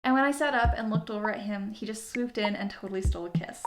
And when I sat up and looked over at him, he just swooped in and totally stole a kiss.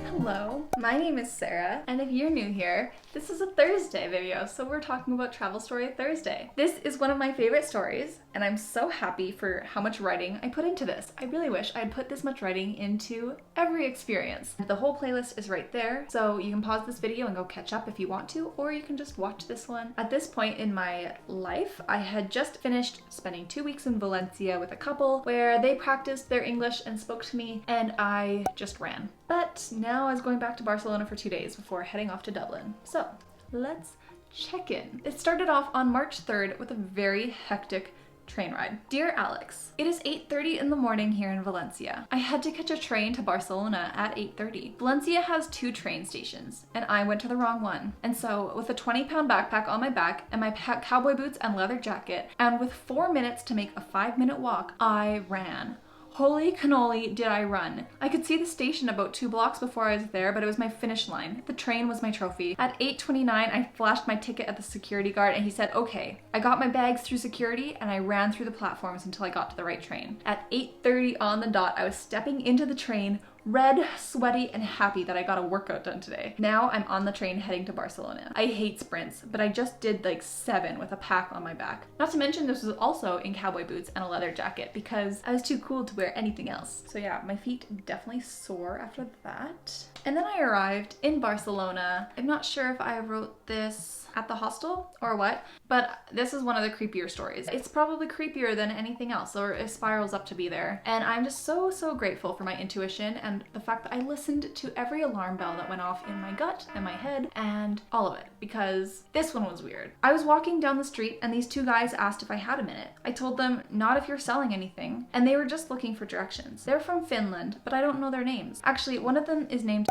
Hello, my name is Sarah, and if you're new here, this is a Thursday video, so we're talking about Travel Story Thursday. This is one of my favorite stories, and I'm so happy for how much writing I put into this. I really wish I'd put this much writing into every experience. The whole playlist is right there, so you can pause this video and go catch up if you want to, or you can just watch this one. At this point in my life, I had just finished spending 2 weeks in Valencia with a couple where they practiced their English and spoke to me, and I just ran. But now I was going back to Barcelona for 2 days before heading off to Dublin. So let's check in. It started off on March 3rd with a very hectic train ride. Dear Alex, it is 8:30 in the morning here in Valencia. I had to catch a train to Barcelona at 8:30. Valencia has 2 train stations, and I went to the wrong one. And so with a 20-pound backpack on my back and my cowboy boots and leather jacket, and with 4 minutes to make a 5-minute walk, I ran. Holy cannoli, did I run. I could see the station about 2 blocks before I was there, but it was my finish line. The train was my trophy. At 8:29, I flashed my ticket at the security guard and he said, okay. I got my bags through security and I ran through the platforms until I got to the right train. At 8:30 on the dot, I was stepping into the train, red, sweaty, and happy that I got a workout done today. Now I'm on the train heading to Barcelona. I hate sprints, but I just did like 7 with a pack on my back. Not to mention this was also in cowboy boots and a leather jacket because I was too cool to wear anything else. So yeah, my feet definitely sore after that. And then I arrived in Barcelona. I'm not sure if I wrote this at the hostel or what, but this is one of the creepier stories. It's probably creepier than anything else, or it spirals up to be there. And I'm just so grateful for my intuition and the fact that I listened to every alarm bell that went off in my gut and my head and all of it, because this one was weird. I was walking down the street and these 2 guys asked if I had a minute. I told them not if you're selling anything, and they were just looking for directions. They're from Finland, but I don't know their names. Actually, one of them is named,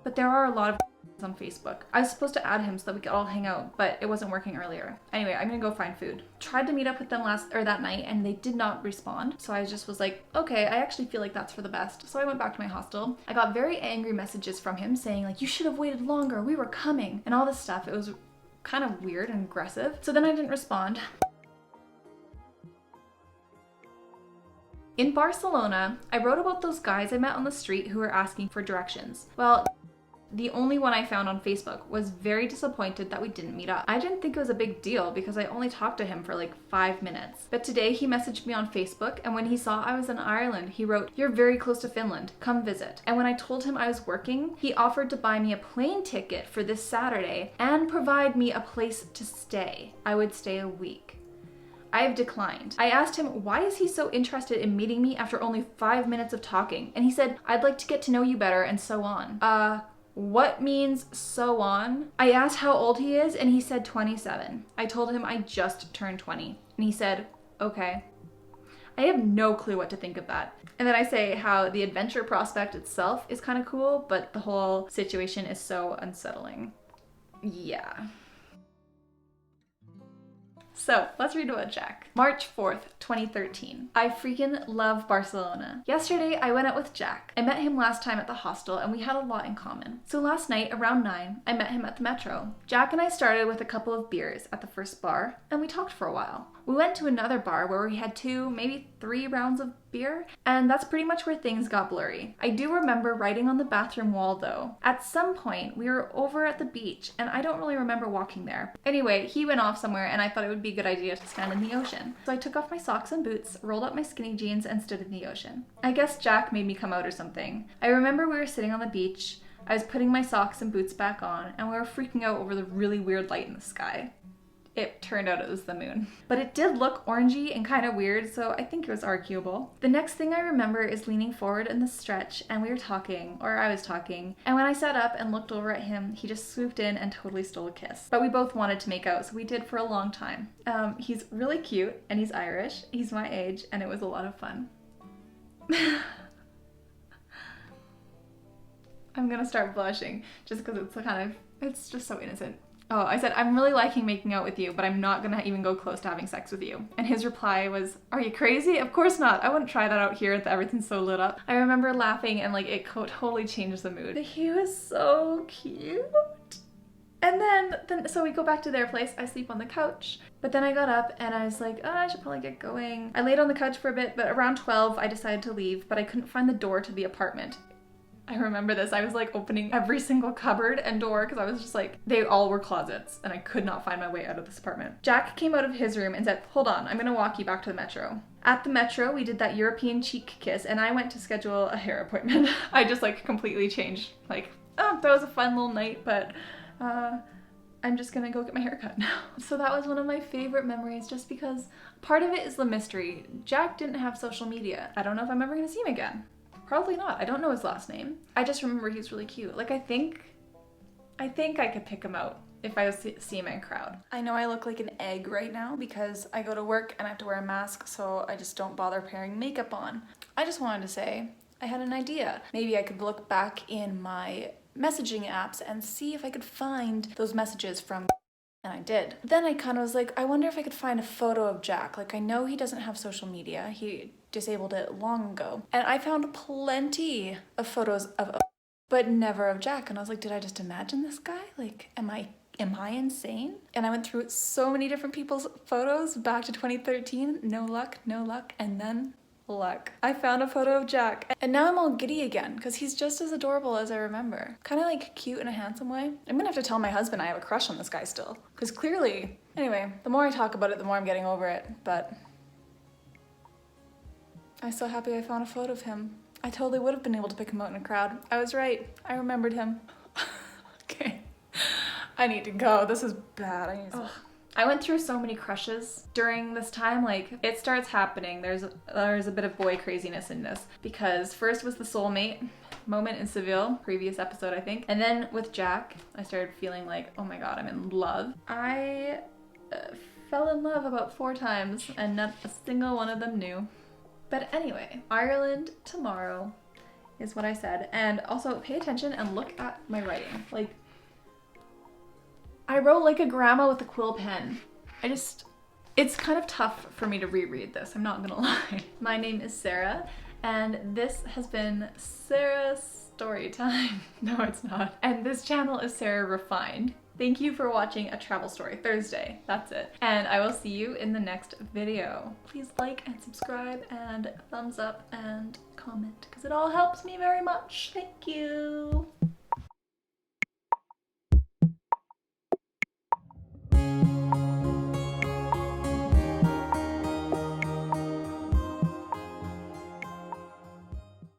but there are a lot of on Facebook. I was supposed to add him so that we could all hang out, but it wasn't working earlier. Anyway, I'm gonna go find food. Tried to meet up with them that night and they did not respond. So I just was like, okay, I actually feel like that's for the best. So I went back to my hostel. I got very angry messages from him saying like, you should have waited longer, we were coming, and all this stuff. It was kind of weird and aggressive. So then I didn't respond. In Barcelona, I wrote about those guys I met on the street who were asking for directions. Well, the only one I found on Facebook was very disappointed that we didn't meet up. I didn't think it was a big deal because I only talked to him for like 5 minutes. But today he messaged me on Facebook, and when he saw I was in Ireland, he wrote, "You're very close to Finland, come visit." And when I told him I was working, he offered to buy me a plane ticket for this Saturday and provide me a place to stay. I would stay a week. I have declined. I asked him, why is he so interested in meeting me after only 5 minutes of talking? And he said, I'd like to get to know you better, and so on. What means so on? I asked how old he is and he said 27. I told him I just turned 20 and he said, okay. I have no clue what to think of that. And then I say how the adventure prospect itself is kind of cool, but the whole situation is so unsettling. Yeah. So let's read about Jack. March 4th, 2013. I freaking love Barcelona. Yesterday, I went out with Jack. I met him last time at the hostel and we had a lot in common. So last night, around 9, I met him at the metro. Jack and I started with a couple of beers at the first bar and we talked for a while. We went to another bar where we had 2, maybe 3 rounds of beer, and that's pretty much where things got blurry. I do remember writing on the bathroom wall though. At some point, we were over at the beach, and I don't really remember walking there. Anyway, he went off somewhere, and I thought it would be a good idea to stand in the ocean. So I took off my socks and boots, rolled up my skinny jeans, and stood in the ocean. I guess Jack made me come out or something. I remember we were sitting on the beach, I was putting my socks and boots back on, and we were freaking out over the really weird light in the sky. It turned out it was the moon. But it did look orangey and kind of weird, so I think it was arguable. The next thing I remember is leaning forward in the stretch and we were talking, or I was talking, and when I sat up and looked over at him, he just swooped in and totally stole a kiss. But we both wanted to make out, so we did for a long time. He's really cute and he's Irish, he's my age, and it was a lot of fun. I'm gonna start blushing just because it's just so innocent. Oh, I said, I'm really liking making out with you, but I'm not gonna even go close to having sex with you. And his reply was, are you crazy? Of course not. I wouldn't try that out here if everything's so lit up. I remember laughing and like it totally changed the mood. He was so cute. And then so we go back to their place. I sleep on the couch. But then I got up and I was like, oh, I should probably get going. I laid on the couch for a bit, but around 12 I decided to leave, but I couldn't find the door to the apartment. I remember this. I was like opening every single cupboard and door because I was just like, they all were closets and I could not find my way out of this apartment. Jack came out of his room and said, hold on, I'm gonna walk you back to the metro. At the metro, we did that European cheek kiss and I went to schedule a hair appointment. I just like completely changed. Like, oh, that was a fun little night, but I'm just gonna go get my hair cut now. So that was one of my favorite memories just because part of it is the mystery. Jack didn't have social media. I don't know if I'm ever gonna see him again. Probably not. I don't know his last name. I just remember he's really cute. Like I think I could pick him out if I was to see him in a crowd. I know I look like an egg right now because I go to work and I have to wear a mask, so I just don't bother pairing makeup on. I just wanted to say I had an idea. Maybe I could look back in my messaging apps and see if I could find those messages from, and I did. Then I kind of was like, I wonder if I could find a photo of Jack. Like I know he doesn't have social media. He disabled it long ago. And I found plenty of photos of, but never of Jack. And I was like, did I just imagine this guy? Like, am I insane? And I went through so many different people's photos back to 2013. No luck, no luck. And then luck. I found a photo of Jack. And now I'm all giddy again because he's just as adorable as I remember. Kind of like cute in a handsome way. I'm gonna have to tell my husband I have a crush on this guy still. Because clearly, anyway, the more I talk about it, the more I'm getting over it. But I'm so happy I found a photo of him. I totally would have been able to pick him out in a crowd. I was right. I remembered him. Okay. I need to go. This is bad. I went through so many crushes during this time. Like, it starts happening. There's a bit of boy craziness in this. Because first was the soulmate moment in Seville, previous episode I think. And then with Jack, I started feeling like, oh my god, I'm in love. I fell in love about 4 times and not a single one of them knew. But anyway, Ireland tomorrow is what I said. And also pay attention and look at my writing. Like, I wrote like a grandma with a quill pen. It's kind of tough for me to reread this, I'm not gonna lie. My name is Sarah, and this has been Sarah's story time. No, it's not. And this channel is Sarah Refined. Thank you for watching A Travel Story Thursday. That's it. And I will see you in the next video. Please like and subscribe and thumbs up and comment because it all helps me very much. Thank you.